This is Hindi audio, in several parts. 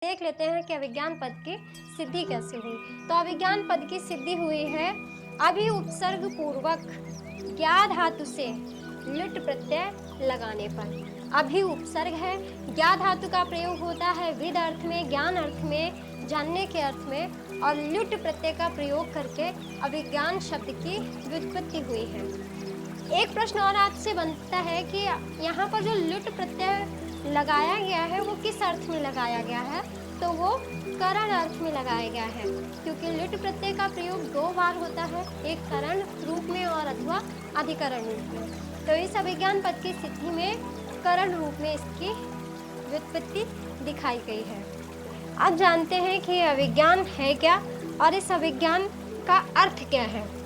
देख लेते हैं कि अभिज्ञान पद की सिद्धि कैसे हुई। तो अभिज्ञान पद की सिद्धि हुई है अभि उपसर्ग पूर्वक ज्ञा धातु से लुट प्रत्यय लगाने पर। अभि उपसर्ग है, ज्ञा धातु का प्रयोग होता है विद अर्थ में, ज्ञान अर्थ में, जानने के अर्थ में, और लुट प्रत्यय का प्रयोग करके अभिज्ञान शब्द की व्युत्पत्ति हुई है। एक प्रश्न और आपसे बनता है कि यहाँ पर जो लुट प्रत्यय लगाया गया है वो किस अर्थ में लगाया गया है, तो वो करण अर्थ में लगाया गया है, क्योंकि लुट प्रत्यय का प्रयोग दो बार होता है, एक करण रूप में और अथवा अधिकरण रूप में। तो इस अभिज्ञान पद की स्थिति में करण रूप में इसकी व्युत्पत्ति दिखाई गई है। अब जानते हैं कि अभिज्ञान है क्या और इस अभिज्ञान का अर्थ क्या है।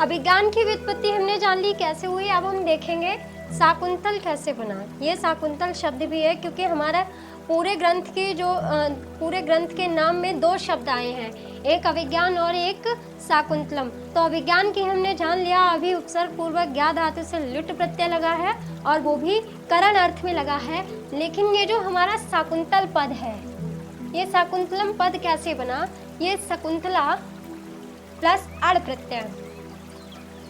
अभिज्ञान की व्युत्पत्ति हमने जान ली कैसे हुई। अब हम देखेंगे शाकुंतल कैसे बना। ये शाकुंतल शब्द भी है क्योंकि हमारा पूरे ग्रंथ के नाम में दो शब्द आए हैं, एक अभिज्ञान और एक शाकुंतलम। तो अभिज्ञान की हमने जान लिया, अभी उपसर्ग पूर्वक ज्ञा धातु से लुट प्रत्यय लगा है और वो भी करण अर्थ में लगा है। लेकिन ये जो हमारा शाकुंतल पद है, ये शाकुंतलम पद कैसे बना, ये शकुंतला प्लस अड़ प्रत्यय,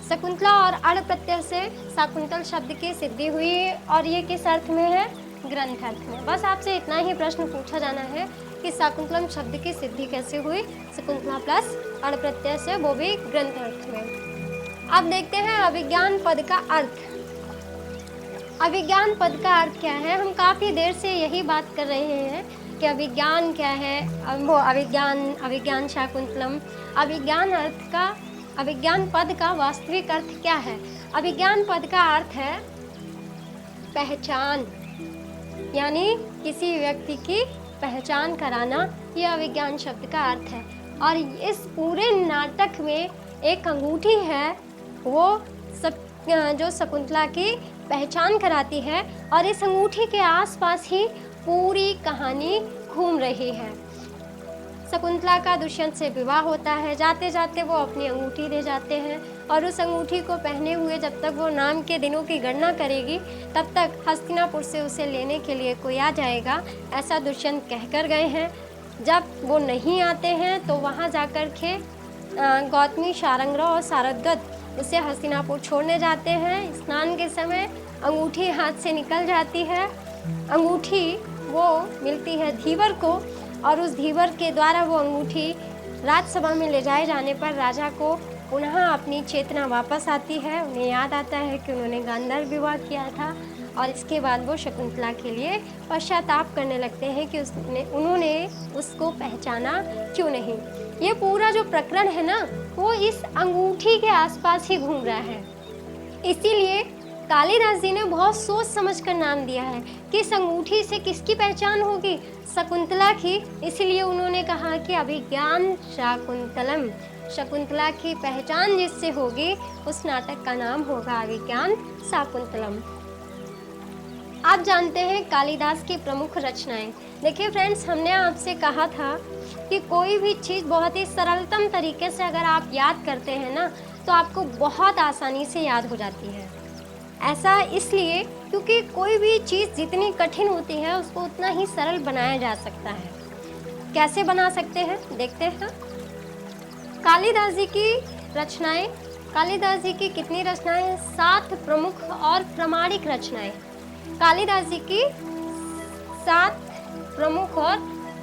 शकुंतला और अड़ प्रत्यय से शाकुंतल शब्द की सिद्धि हुई। और ये किस अर्थ में है, ग्रंथ अर्थ में। बस आपसे इतना ही प्रश्न पूछा जाना है कि शाकुंतलम शब्द की सिद्धि कैसे हुई, शकुंतला प्लस अड़ प्रत्यय से, वो भी ग्रंथ अर्थ में। अब देखते हैं अभिज्ञान पद का अर्थ। अभिज्ञान पद का अर्थ क्या है। हम काफी देर से यही बात कर रहे हैं कि अभिज्ञान क्या है, वो अभिज्ञान शाकुंतलम। अभिज्ञान पद का वास्तविक अर्थ क्या है। अभिज्ञान पद का अर्थ है पहचान, यानी किसी व्यक्ति की पहचान कराना, यह अभिज्ञान शब्द का अर्थ है। और इस पूरे नाटक में एक अंगूठी है, वो जो शकुंतला की पहचान कराती है, और इस अंगूठी के आसपास ही पूरी कहानी घूम रही है। शकुंतला का दुष्यंत से विवाह होता है, जाते जाते वो अपनी अंगूठी ले जाते हैं, और उस अंगूठी को पहने हुए जब तक वो नाम के दिनों की गणना करेगी तब तक हस्तिनापुर से उसे लेने के लिए कोई आ जाएगा, ऐसा दुष्यंत कहकर गए हैं। जब वो नहीं आते हैं तो वहाँ जाकर के गौतमी, शारंगराव और सारथगत उसे हस्तिनापुर छोड़ने जाते हैं। स्नान के समय अंगूठी हाथ से निकल जाती है, अंगूठी वो मिलती है धीवर को, और उस धीवर के द्वारा वो अंगूठी राजसभा में ले जाए जाने पर राजा को पुनः अपनी चेतना वापस आती है। उन्हें याद आता है कि उन्होंने गांधार विवाह किया था, और इसके बाद वो शकुंतला के लिए पश्चाताप करने लगते हैं कि उन्होंने उसको पहचाना क्यों नहीं। ये पूरा जो प्रकरण है ना, वो इस अंगूठी के आसपास ही घूम रहा है। इसीलिए कालिदास जी ने बहुत सोच समझकर नाम दिया है कि इस अंगूठी से किसकी पहचान होगी, शकुंतला की। इसलिए उन्होंने कहा कि अभिज्ञान शाकुंतलम, शकुंतला की पहचान जिससे होगी उस नाटक का नाम होगा अभिज्ञान शाकुंतलम। आप जानते हैं कालिदास की प्रमुख रचनाएं। देखिए फ्रेंड्स, हमने आपसे कहा था कि कोई भी चीज़ बहुत ही सरलतम तरीके से अगर आप याद करते हैं ना, तो आपको बहुत आसानी से याद हो जाती है। ऐसा इसलिए क्योंकि कोई भी चीज़ जितनी कठिन होती है उसको उतना ही सरल बनाया जा सकता है। कैसे बना सकते हैं, देखते हैं। कालिदास जी की रचनाएं, कालिदास जी की कितनी रचनाएं हैं, 7 प्रमुख और प्रामाणिक रचनाएं। कालिदास जी की 7 प्रमुख और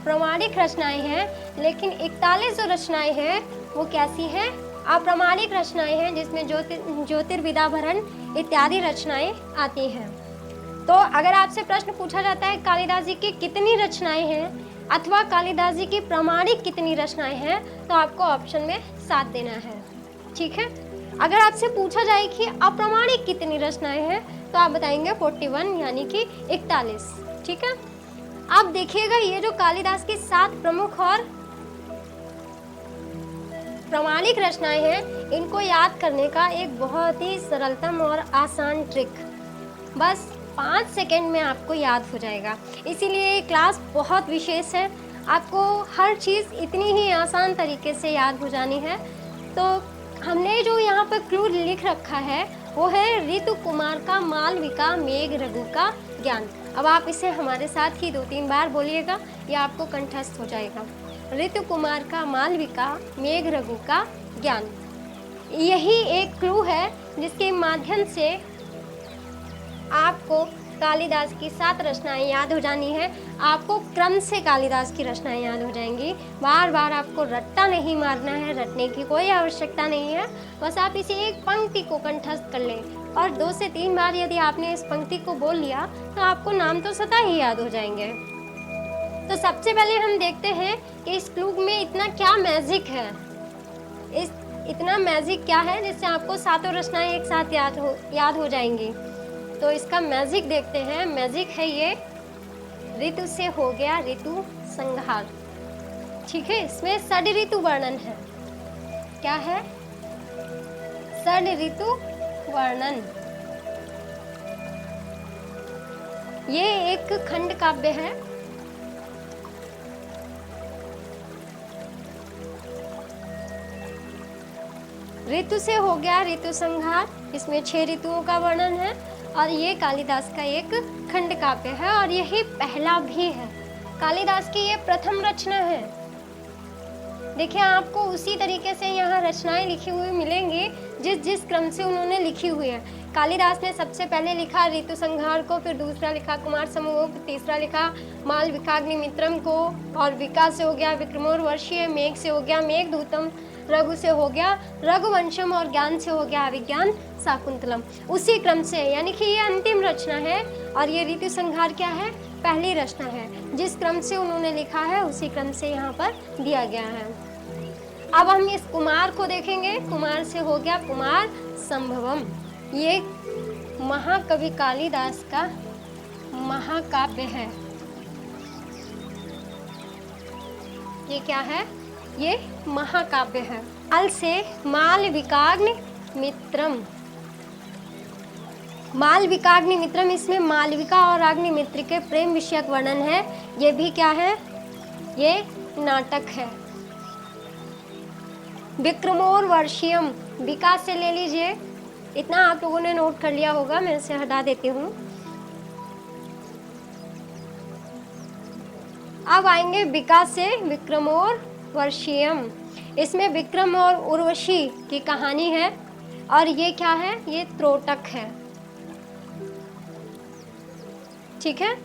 प्रामाणिक रचनाएं हैं, लेकिन 41 जो रचनाएं हैं वो कैसी हैं, अप्रामाणिक रचनाएं हैं, जिसमें ज्योतिर्विदाभरण इत्यादि रचनाएं आती हैं। तो अगर आपसे प्रश्न पूछा जाता है कालिदास जी की कितनी रचनाएं हैं अथवा कालिदास जी की प्रामाणिक कितनी रचनाएं हैं, तो आपको ऑप्शन में 7 देना है, ठीक है। अगर आपसे पूछा जाए कि अप्रामाणिक कितनी रचनाएं हैं, तो आप बताएंगे 41, यानी कि 41, ठीक है। अब देखिएगा, ये जो कालिदास की 7 प्रमुख और प्रामाणिक रचनाएं हैं, इनको याद करने का एक बहुत ही सरलतम और आसान ट्रिक, बस 5 सेकंड में आपको याद हो जाएगा। इसीलिए ये क्लास बहुत विशेष है, आपको हर चीज़ इतनी ही आसान तरीके से याद हो जानी है। तो हमने जो यहाँ पर क्लू लिख रखा है वो है ऋतु कुमार का मालविका मेघ रघु का ज्ञान। अब आप इसे हमारे साथ ही 2-3 बार बोलिएगा, यह आपको कंठस्थ हो जाएगा। ऋतु कुमार का मालविका मेघ रघु का ज्ञान। यही एक क्लू है जिसके माध्यम से आपको कालिदास की 7 रचनाएं याद हो जानी है। आपको क्रम से कालिदास की रचनाएं याद हो जाएंगी। बार बार आपको रट्टा नहीं मारना है, रटने की कोई आवश्यकता नहीं है। बस आप इसी एक पंक्ति को कंठस्थ कर लें और 2 से 3 बार यदि आपने इस पंक्ति को बोल लिया तो आपको नाम तो स्वतः ही याद हो जाएंगे। तो सबसे पहले हम देखते हैं कि इस क्लू में इतना क्या मैजिक है, इतना मैजिक क्या है जिससे आपको 7 रचनाएं एक साथ याद हो जाएंगी। तो इसका मैजिक देखते हैं। मैजिक है ये ऋतु से हो गया ऋतु संहार। ठीक है, इसमें षड ऋतु वर्णन है। क्या है? षड ऋतु वर्णन। ये एक खंड काव्य है। ऋतु से हो गया ऋतु संहार, इसमें 6 ऋतुओं का वर्णन है और ये कालिदास का एक खंड काव्य है और यही पहला भी है। कालिदास की ये प्रथम रचना है। देखिए, आपको उसी तरीके से यहाँ रचनाएं लिखी हुई मिलेंगी जिस क्रम से उन्होंने लिखी हुई है। कालिदास ने सबसे पहले लिखा ऋतु संहार को, फिर दूसरा लिखा कुमार समूह, फिर तीसरा लिखा मालविकाग्निमित्रम को, और विका से हो गया विक्रमोर्वशीय, मेघ से हो गया मेघदूतम, रघु से हो गया रघुवंशम और ज्ञान से हो गया अभिज्ञान शाकुंतलम। उसी क्रम से, यानी कि ये अंतिम रचना है और ये ऋतु संहार क्या है? पहली रचना है। जिस क्रम से उन्होंने लिखा है उसी क्रम से यहाँ पर दिया गया है। अब हम इस कुमार को देखेंगे। कुमार से हो गया कुमार संभवम। ये महाकवि कालिदास का महाकाव्य है। ये क्या है? ये महाकाव्य है। अल से मालविकाग्नि मित्रम। मालविकाग्नि मित्रम, इसमें मालविका और अग्निमित्र के प्रेम विषयक वर्णन है। ये भी क्या है? ये नाटक है। विक्रमोर्वशीयम, विका से ले लीजिए। इतना आप लोगों ने नोट कर लिया होगा, मैं इसे हटा देती हूँ। अब आएंगे विका से विक्रमोर्वशीयम। इसमें विक्रम और उर्वशी की कहानी है और ये क्या है? ये त्रोटक है। ठीक है,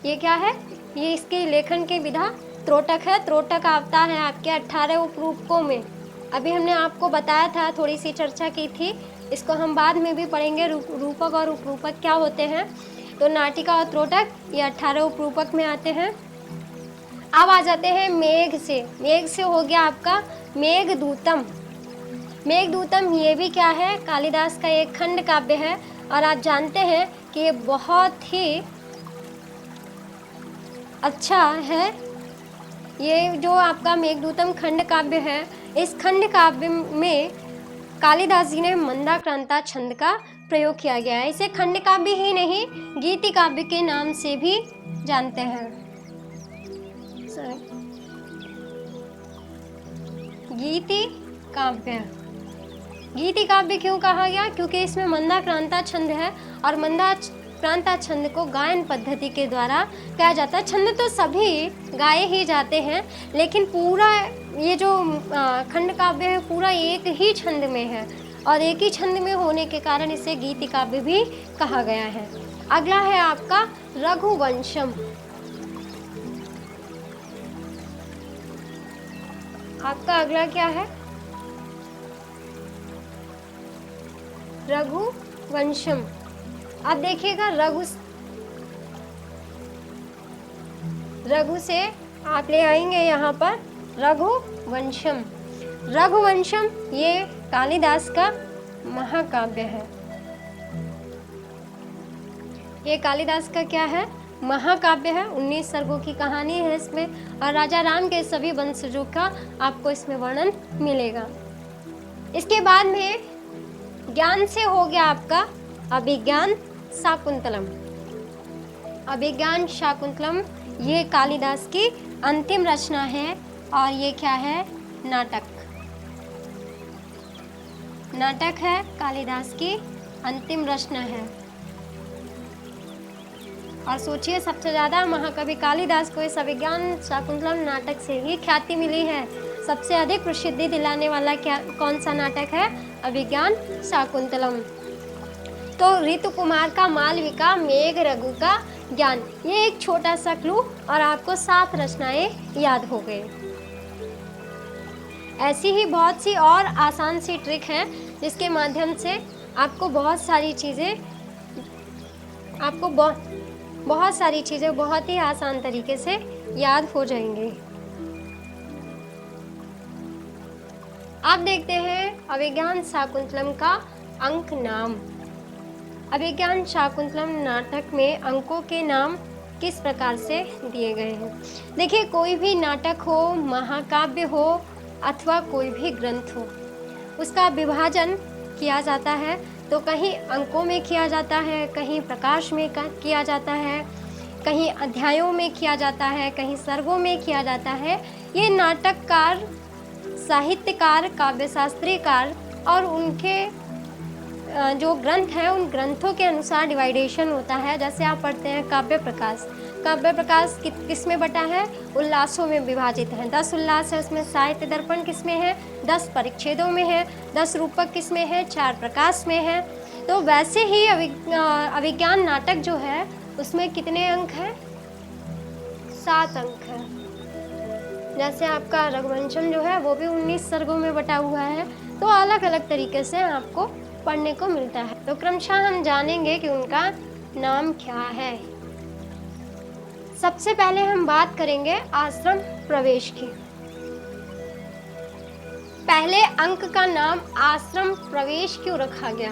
ये क्या है? ये इसकी लेखन की विधा त्रोटक है। त्रोटक आवता है आपके 18 उपरूपकों में। अभी हमने आपको बताया था, थोड़ी सी चर्चा की थी, इसको हम बाद में भी पढ़ेंगे। रूपक और उपरूपक क्या होते हैं। तो नाटिका और त्रोटक ये 18 उपरूपक में आते हैं। अब आ जाते हैं मेघ से। मेघ से हो गया आपका मेघदूतम। मेघदूतम ये भी क्या है? कालिदास का एक खंड काव्य है और आप जानते हैं कि ये बहुत ही अच्छा है। ये जो आपका मेघदूतम खंड काव्य है, इस खंड काव्य में कालिदास जी ने मंदाक्रांता छंद का प्रयोग किया गया है। इसे खंड काव्य ही नहीं, गीति काव्य के नाम से भी जानते हैं। गीति काव्य। गीति काव्य क्यों कहा गया? क्योंकि इसमें मंदाक्रांता छंद है और मंदाक्रांता छंद को गायन पद्धति के द्वारा गाया जाता है। छंद तो सभी गाए ही जाते हैं, लेकिन पूरा ये जो खंड काव्य है पूरा एक ही छंद में है और एक ही छंद में होने के कारण इसे गीति काव्य भी कहा गया है। अगला है आपका रघुवंशम। आपका अगला क्या है? रघुवंशम। अब देखिएगा, रघु से आप ले आएंगे यहाँ पर रघुवंशम। रघुवंशम ये कालिदास का महाकाव्य है। ये कालिदास का क्या है? महाकाव्य है। 19 सर्गों की कहानी है इसमें और राजा राम के सभी वंशजों का आपको इसमें वर्णन मिलेगा। इसके बाद में ज्ञान से हो गया आपका अभिज्ञान शाकुंतलम। अभिज्ञान शाकुंतलम ये कालिदास की अंतिम रचना है और ये क्या है? नाटक। नाटक है कालिदास की अंतिम प्रश्न है। और सोचिए, सबसे ज़्यादा महाकवि कालिदास को इस अभिज्ञान शाकुंतलम नाटक से ही ख्याति मिली है। सबसे अधिक प्रसिद्धि दिलाने वाला क्या कौन सा नाटक है? अभिज्ञान शाकुंतलम। तो ऋतु कुमार का मालविका, मेघ रघु का ज्ञान, ये एक छोटा सा क्लू और आपको 7 रचनाएं याद हो गई। ऐसी ही बहुत सी और आसान सी ट्रिक है जिसके माध्यम से आपको बहुत सारी चीज़ें बहुत ही आसान तरीके से याद हो जाएंगे। अब देखते हैं अभिज्ञान शाकुंतलम का अंक नाम। अभिज्ञान शाकुंतलम नाटक में अंकों के नाम किस प्रकार से दिए गए हैं? देखिए, कोई भी नाटक हो, महाकाव्य हो अथवा कोई भी ग्रंथ हो, उसका विभाजन किया जाता है तो कहीं अंकों में किया जाता है, कहीं प्रकाश में किया जाता है, कहीं अध्यायों में किया जाता है, कहीं सर्गों में किया जाता है। ये नाटककार, साहित्यकार, काव्यशास्त्रीकार और उनके जो ग्रंथ हैं उन ग्रंथों के अनुसार डिवाइडेशन होता है। जैसे आप पढ़ते हैं काव्य प्रकाश, काव्य प्रकाश किस में बटा है? उल्लासों में विभाजित है। 10 उल्लास है, उसमें साहित्य दर्पण किस में है? 10 परिच्छेदों में है। 10 रूपक किस में है? 4 प्रकाश में है। तो वैसे ही अभिज्ञान नाटक जो है उसमें कितने अंक हैं? 7 अंक हैं। जैसे आपका रघुवंशम जो है वो भी 19 सर्गों में बटा हुआ है। तो अलग अलग तरीके से आपको पढ़ने को मिलता है। तो क्रमशः हम जानेंगे कि उनका नाम क्या है। सबसे पहले हम बात करेंगे आश्रम प्रवेश की। पहले अंक का नाम आश्रम प्रवेश क्यों रखा गया?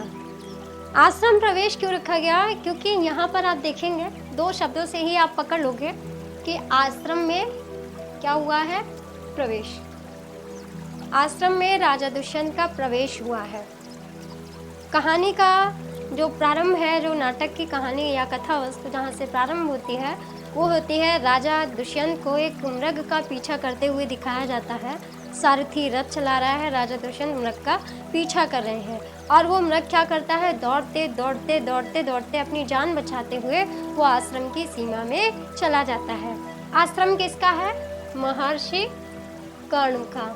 आश्रम प्रवेश क्यों रखा गया? क्योंकि यहाँ पर आप देखेंगे 2 शब्दों से ही आप पकड़ लोगे कि आश्रम में क्या हुआ है? प्रवेश। आश्रम में राजा दुष्यंत का प्रवेश हुआ है। कहानी का जो प्रारंभ है, जो नाटक की कहानी या कथा वस्तु जहाँ से प्रारंभ होती है वो होती है, राजा दुष्यंत को एक मृग का पीछा करते हुए दिखाया जाता है। सारथी रथ चला रहा है, राजा दुष्यंत मृग का पीछा कर रहे हैं और वो मृग क्या करता है? दौड़ते दौड़ते दौड़ते दौड़ते अपनी जान बचाते हुए वो आश्रम की सीमा में चला जाता है। आश्रम किसका है? महर्षि कर्ण का।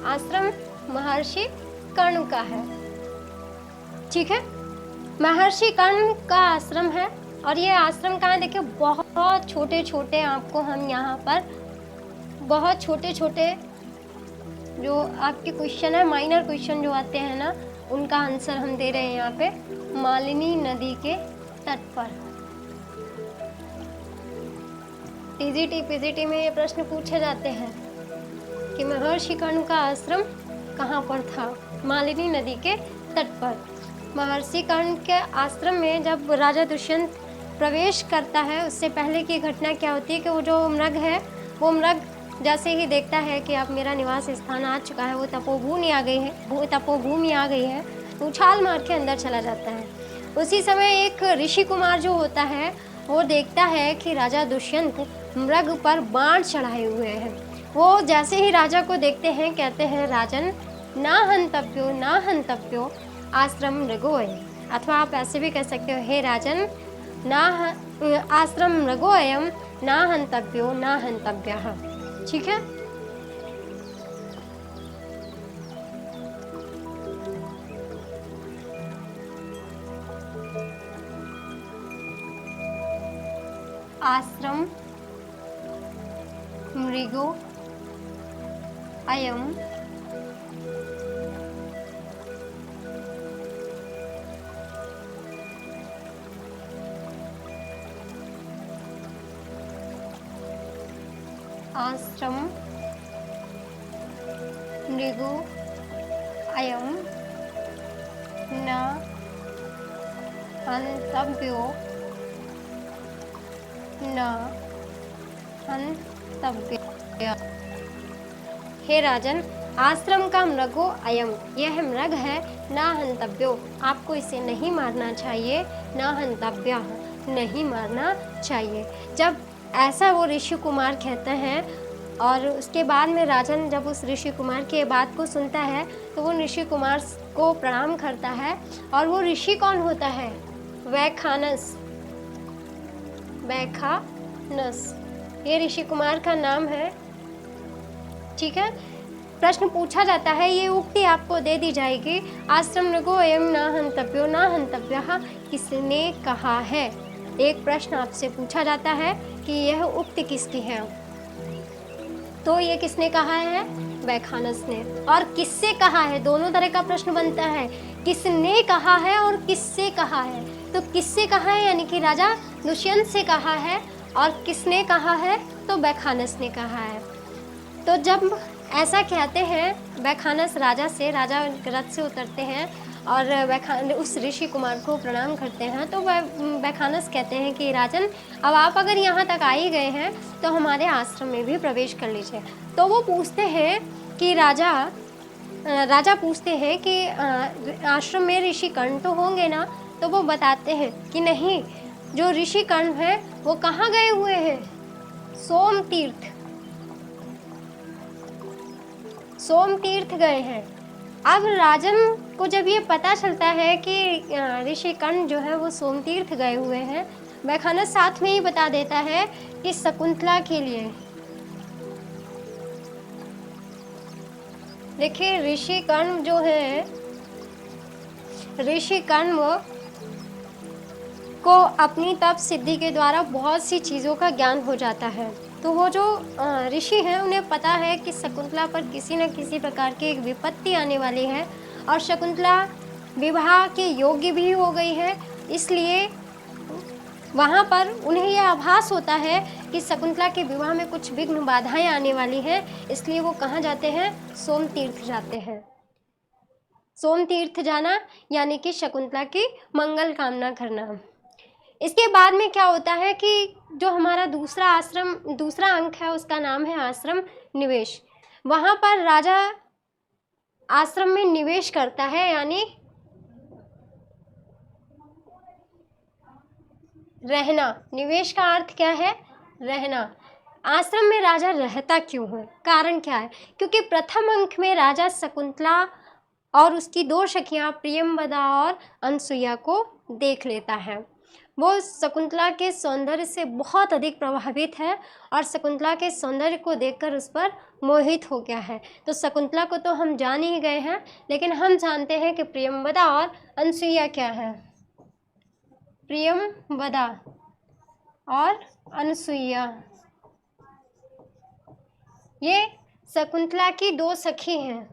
आश्रम महर्षि कर्ण का है। ठीक है, महर्षि कर्ण का आश्रम है। और ये आश्रम कहाँ है? देखिए, बहुत छोटे छोटे आपको हम यहाँ पर बहुत छोटे छोटे जो आपके क्वेश्चन है, माइनर क्वेश्चन जो आते हैं ना, उनका आंसर हम दे रहे हैं यहाँ पे। मालिनी नदी के तट पर। टीजीटी पीजीटी में ये प्रश्न पूछे जाते हैं कि महर्षि कर्ण का आश्रम कहाँ पर था? मालिनी नदी के तट पर। महर्षि कर्ण के आश्रम में जब राजा दुष्यंत प्रवेश करता है उससे पहले की घटना क्या होती है कि वो जो मृग है, वो मृग जैसे ही देखता है कि अब मेरा निवास स्थान आ चुका है, वो तपोभूमि आ गई है, तो उछाल मार के अंदर चला जाता है। उसी समय एक ऋषि कुमार जो होता है वो देखता है कि राजा दुष्यंत मृग पर बाण चढ़ाए हुए हैं। वो जैसे ही राजा को देखते हैं कहते हैं, राजन ना हंतव्यो आश्रम मृगोय, अथवा आप ऐसे भी कह सकते हो, हे राजन आश्रम मृगोयम ना हंतव्यो ना हंतव्यः। ठीक है, आश्रम मृगो अयम आश्रम मृगो अयम न हंतव्यो न हंतव्यः। हे राजन, आश्रम का मृगो अयम, यह मृग है, ना हंतव्यो, आपको इसे नहीं मारना चाहिए, ना हंतव्यः, नहीं मारना चाहिए। जब ऐसा वो ऋषि कुमार कहते हैं और उसके बाद में राजन जब उस ऋषि कुमार की बात को सुनता है तो वो ऋषि कुमार को प्रणाम करता है। और वो ऋषि कौन होता है? वैखानस। वैखानस ये ऋषि कुमार का नाम है। ठीक है, प्रश्न पूछा जाता है, ये उक्ति आपको दे दी जाएगी, आश्रम नृगो एवं न हंतव्यो न हंतव्यः किसने कहा है। एक प्रश्न आपसे पूछा जाता है कि यह उक्ति किसकी है, तो ये किसने कहा है? वैखानस ने। और किससे कहा है? दोनों तरह का प्रश्न बनता है, किसने कहा है और किससे कहा है। तो किससे कहा है यानी कि राजा दुष्यंत से कहा है, और किसने कहा है? तो वैखानस ने कहा है। तो जब ऐसा कहते हैं वैखानस राजा से, राजा रथ से उतरते हैं और उस ऋषि कुमार को प्रणाम करते हैं, तो वैखानस कहते हैं कि राजन, अब आप अगर यहाँ तक आ ही गए हैं तो हमारे आश्रम में भी प्रवेश कर लीजिए। तो वो पूछते हैं कि राजा पूछते हैं कि आश्रम में ऋषि कर्ण तो होंगे ना? तो वो बताते हैं कि नहीं, जो ऋषि कर्ण है वो कहाँ गए हुए हैं? सोम तीर्थ गए हैं। अब राजन को जब ये पता चलता है कि ऋषि कर्ण जो है वो सोम तीर्थ गए हुए हैं, वैखानस साथ में ही बता देता है कि शकुंतला के लिए। देखिए ऋषि कर्ण जो है, ऋषि कर्ण को अपनी तप सिद्धि के द्वारा बहुत सी चीज़ों का ज्ञान हो जाता है। तो वो जो ऋषि हैं उन्हें पता है कि शकुंतला पर किसी न किसी प्रकार की एक विपत्ति आने वाली है, और शकुंतला विवाह के योग्य भी हो गई है। इसलिए वहाँ पर उन्हें यह आभास होता है कि शकुंतला के विवाह में कुछ विघ्न बाधाएं आने वाली हैं। इसलिए वो कहाँ जाते हैं? सोम तीर्थ जाते हैं। सोम तीर्थ जाना यानी कि शकुंतला की मंगल कामना करना। इसके बाद में क्या होता है कि जो हमारा दूसरा अंक है उसका नाम है आश्रम निवेश। वहाँ पर राजा आश्रम में निवेश करता है, यानी रहना। निवेश का अर्थ क्या है? रहना। आश्रम में राजा रहता क्यों है? कारण क्या है? क्योंकि प्रथम अंक में राजा शकुंतला और उसकी दो सखियां प्रियंवदा और अनसुईया को देख लेता है। वो शकुंतला के सौंदर्य से बहुत अधिक प्रभावित है और शकुंतला के सौंदर्य को देखकर उस पर मोहित हो गया है। तो शकुंतला को तो हम जान ही गए हैं, लेकिन हम जानते हैं कि प्रियंवदा और अनसुईया क्या है। प्रियंवदा और अनसुईया ये शकुंतला की दो सखी हैं।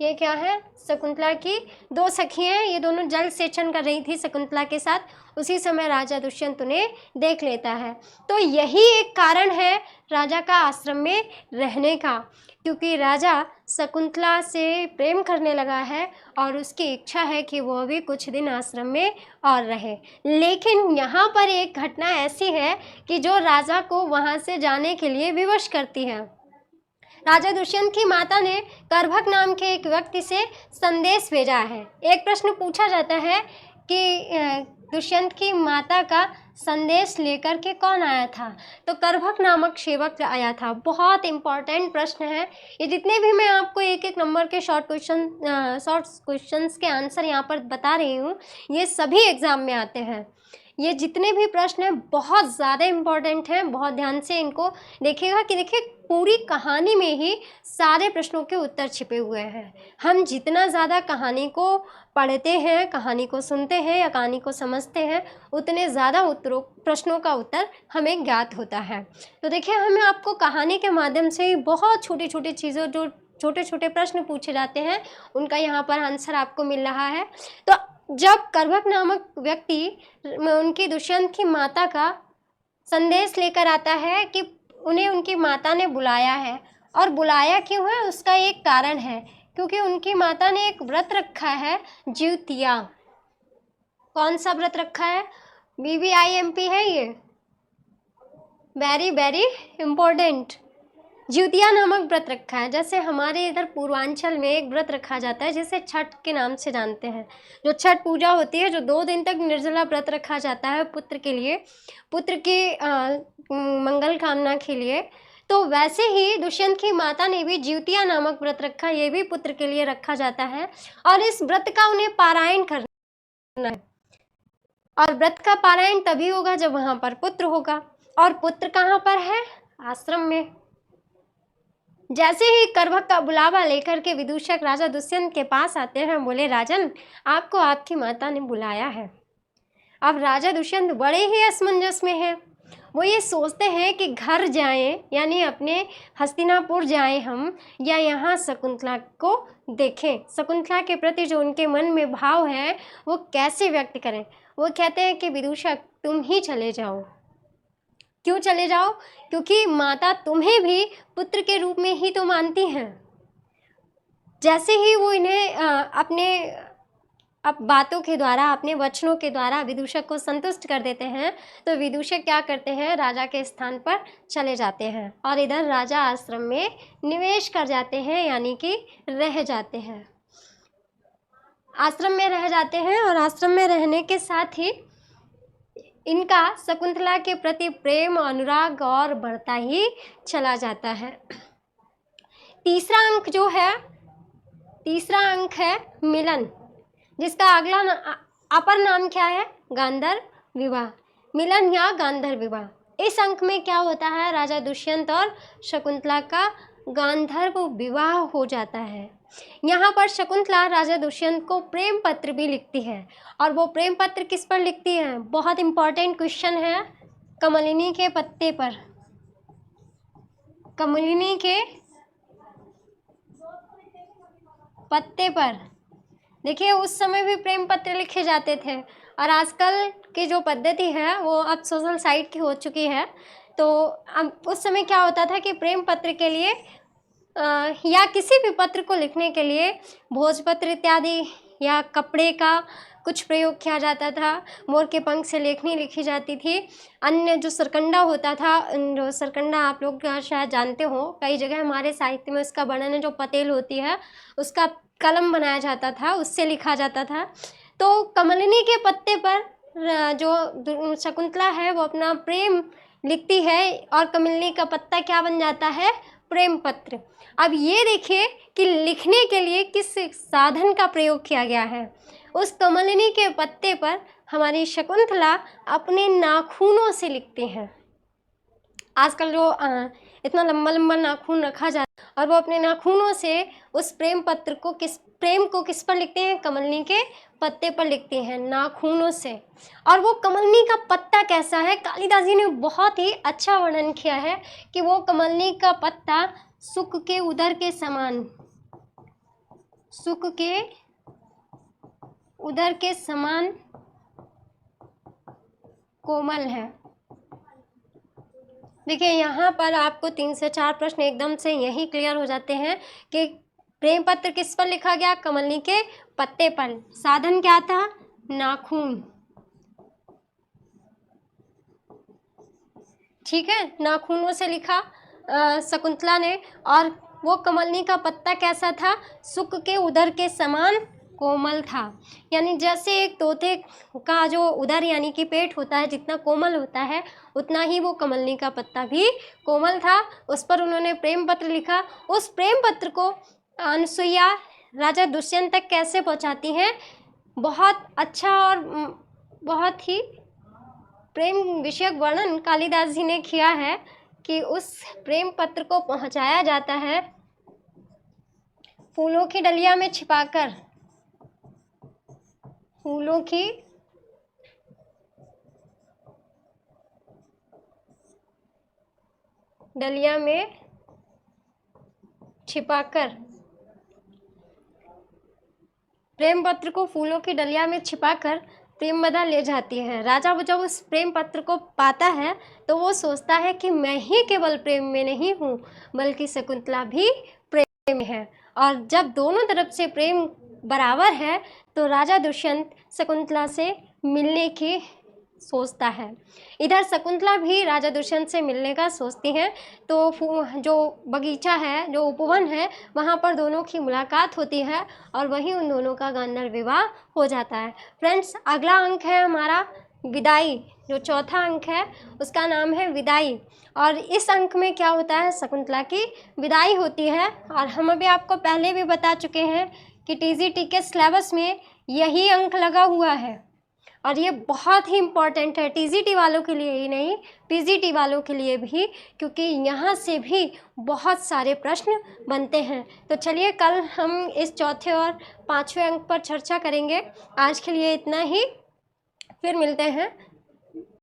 ये क्या है? शकुंतला की दो सखी हैं। ये दोनों जल सेचन कर रही थी शकुंतला के साथ। उसी समय राजा दुष्यंत उन्हें देख लेता है। तो यही एक कारण है राजा का आश्रम में रहने का, क्योंकि राजा शकुंतला से प्रेम करने लगा है और उसकी इच्छा है कि वो भी कुछ दिन आश्रम में और रहे। लेकिन यहाँ पर एक घटना ऐसी है कि जो राजा को वहाँ से जाने के लिए विवश करती है। राजा दुष्यंत की माता ने करभक नाम के एक व्यक्ति से संदेश भेजा है। एक प्रश्न पूछा जाता है कि दुष्यंत की माता का संदेश लेकर के कौन आया था? तो करभक नामक सेवक आया था। बहुत इंपॉर्टेंट प्रश्न है ये। जितने भी मैं आपको एक एक नंबर के शॉर्ट क्वेश्चंस के आंसर यहाँ पर बता रही हूँ, ये सभी एग्जाम में आते हैं। ये जितने भी प्रश्न हैं बहुत ज़्यादा इम्पॉर्टेंट हैं। बहुत ध्यान से इनको देखिएगा कि देखिए पूरी कहानी में ही सारे प्रश्नों के उत्तर छिपे हुए हैं। हम जितना ज़्यादा कहानी को पढ़ते हैं, कहानी को सुनते हैं या कहानी को समझते हैं, उतने ज़्यादा प्रश्नों का उत्तर हमें ज्ञात होता है। तो देखिए हमें आपको कहानी के माध्यम से ही बहुत छोटी छोटी चीज़ों, जो छोटे छोटे प्रश्न पूछे जाते हैं, उनका यहाँ पर आंसर आपको मिल रहा है। तो जब करभक नामक व्यक्ति उनकी दुष्यंत की माता का संदेश लेकर आता है कि उन्हें उनकी माता ने बुलाया है, और बुलाया क्यों है उसका एक कारण है, क्योंकि उनकी माता ने एक व्रत रखा है, ज्यूतिया। कौन सा व्रत रखा है? VVIMP है ये, वेरी वेरी इम्पोर्टेंट। ज्योतिया नामक व्रत रखा है। जैसे हमारे इधर पूर्वांचल में एक व्रत रखा जाता है जिसे छठ के नाम से जानते हैं, जो छठ पूजा होती है, जो 2 दिन तक निर्जला व्रत रखा जाता है पुत्र के लिए, पुत्र की मंगल कामना के लिए। तो वैसे ही दुष्यंत की माता ने भी ज्योतिया नामक व्रत रखा, ये भी पुत्र के लिए रखा जाता है और इस व्रत का उन्हें पारायण करना है। और व्रत का पारायण तभी होगा जब वहां पर पुत्र होगा, और पुत्र कहाँ पर है? आश्रम में। जैसे ही करभक का बुलावा लेकर के विदूषक राजा दुष्यंत के पास आते हैं, बोले राजन, आपको आपकी माता ने बुलाया है। अब राजा दुष्यंत बड़े ही असमंजस में हैं। वो ये सोचते हैं कि घर जाएं, यानी अपने हस्तिनापुर जाएं हम, या यहाँ शकुंतला को देखें, शकुंतला के प्रति जो उनके मन में भाव है वो कैसे व्यक्त करें। वो कहते हैं कि विदूषक तुम ही चले जाओ। क्यों चले जाओ? क्योंकि माता तुम्हें भी पुत्र के रूप में ही तो मानती हैं। जैसे ही वो इन्हें अपने बातों के द्वारा, अपने वचनों के द्वारा विदूषक को संतुष्ट कर देते हैं, तो विदूषक क्या करते हैं? राजा के स्थान पर चले जाते हैं और इधर राजा आश्रम में निवेश कर जाते हैं, यानी कि रह जाते हैं। आश्रम में रह जाते हैं और आश्रम में रहने के साथ ही इनका शकुंतला के प्रति प्रेम, अनुराग और बढ़ता ही चला जाता है। तीसरा अंक है मिलन, जिसका अगला अपर नाम क्या है? गांधर्व विवाह। मिलन या गांधर्व विवाह। इस अंक में क्या होता है? राजा दुष्यंत और शकुंतला का गांधर्व विवाह हो जाता है। यहाँ पर शकुंतला राजा दुष्यंत को प्रेम पत्र भी लिखती है, और वो प्रेम पत्र किस पर लिखती है? बहुत इंपॉर्टेंट क्वेश्चन है। कमलिनी के पत्ते पर। कमलिनी के पत्ते पर। देखिए, उस समय भी प्रेम पत्र लिखे जाते थे, और आजकल की जो पद्धति है वो अब सोशल साइट की हो चुकी है। तो अब उस समय क्या होता था कि प्रेम पत्र के लिए या किसी भी पत्र को लिखने के लिए भोजपत्र इत्यादि या कपड़े का कुछ प्रयोग किया जाता था। मोर के पंख से लेखनी लिखी जाती थी। अन्य जो सरकंडा होता था, जो सरकंडा आप लोग शायद जानते हो, कई जगह हमारे साहित्य में उसका वर्णन है। जो पतेल होती है उसका कलम बनाया जाता था, उससे लिखा जाता था। तो कमलिनी के पत्ते पर जो शकुंतला है वो अपना प्रेम लिखती है, और कमलिनी का पत्ता क्या बन जाता है? प्रेम पत्र। अब ये देखिए कि लिखने के लिए किस साधन का प्रयोग किया गया है। उस कमलिनी के पत्ते पर हमारी शकुंतला अपने नाखूनों से लिखते हैं। आजकल जो इतना लंबा लंबा नाखून रखा जाता है, और वो अपने नाखूनों से उस प्रेम को किस पर लिखते हैं? कमलिनी के पत्ते पर लिखते हैं, नाखूनों से। और वो कमलिनी का पत्ता कैसा है? कालिदास जी ने बहुत ही अच्छा वर्णन किया है कि वो कमलिनी का पत्ता सुक के उदर के समान, सुक के उदर के समान कोमल है। देखिए, यहाँ पर आपको 3 से 4 प्रश्न एकदम से यही क्लियर हो जाते हैं कि प्रेम पत्र किस पर लिखा गया? कमलिनी के पत्ते पर। साधन क्या था? नाखून। ठीक है, नाखूनों से लिखा शकुंतला ने। और वो कमलिनी का पत्ता कैसा था? सुक के उदर के समान कोमल था। यानी जैसे एक तोते का जो उदर यानी कि पेट होता है, जितना कोमल होता है, उतना ही वो कमलिनी का पत्ता भी कोमल था। उस पर उन्होंने प्रेम पत्र लिखा। उस प्रेम पत्र को अनुसुईया राजा दुष्यंत तक कैसे पहुंचाती हैं? बहुत अच्छा और बहुत ही प्रेम विषयक वर्णन कालिदास जी ने किया है कि उस प्रेम पत्र को पहुंचाया जाता है फूलों की डलिया में छिपाकर। फूलों की डलिया में छिपाकर। प्रेम पत्र को फूलों की डलिया में छिपाकर प्रेमवदा ले जाती है। राजा जब उस प्रेम पत्र को पाता है तो वो सोचता है कि मैं ही केवल प्रेम में नहीं हूँ, बल्कि शकुंतला भी प्रेम में है। और जब दोनों तरफ से प्रेम बराबर है तो राजा दुष्यंत शकुंतला से मिलने की सोचता है। इधर शकुंतला भी राजा दुष्यंत से मिलने का सोचती हैं, तो जो बगीचा है, जो उपवन है, वहाँ पर दोनों की मुलाकात होती है और वहीं उन दोनों का गांधर्व विवाह हो जाता है। फ्रेंड्स, अगला अंक है हमारा विदाई। जो चौथा अंक है उसका नाम है विदाई, और इस अंक में क्या होता है, शकुंतला की विदाई होती है। और हम अभी आपको पहले भी बता चुके हैं कि टीजीटी के सिलेबस में यही अंक लगा हुआ है, और ये बहुत ही इम्पॉर्टेंट है टीजीटी वालों के लिए ही नहीं, पीजीटी वालों के लिए भी, क्योंकि यहाँ से भी बहुत सारे प्रश्न बनते हैं। तो चलिए कल हम इस चौथे और पाँचवें अंक पर चर्चा करेंगे। आज के लिए इतना ही, फिर मिलते हैं।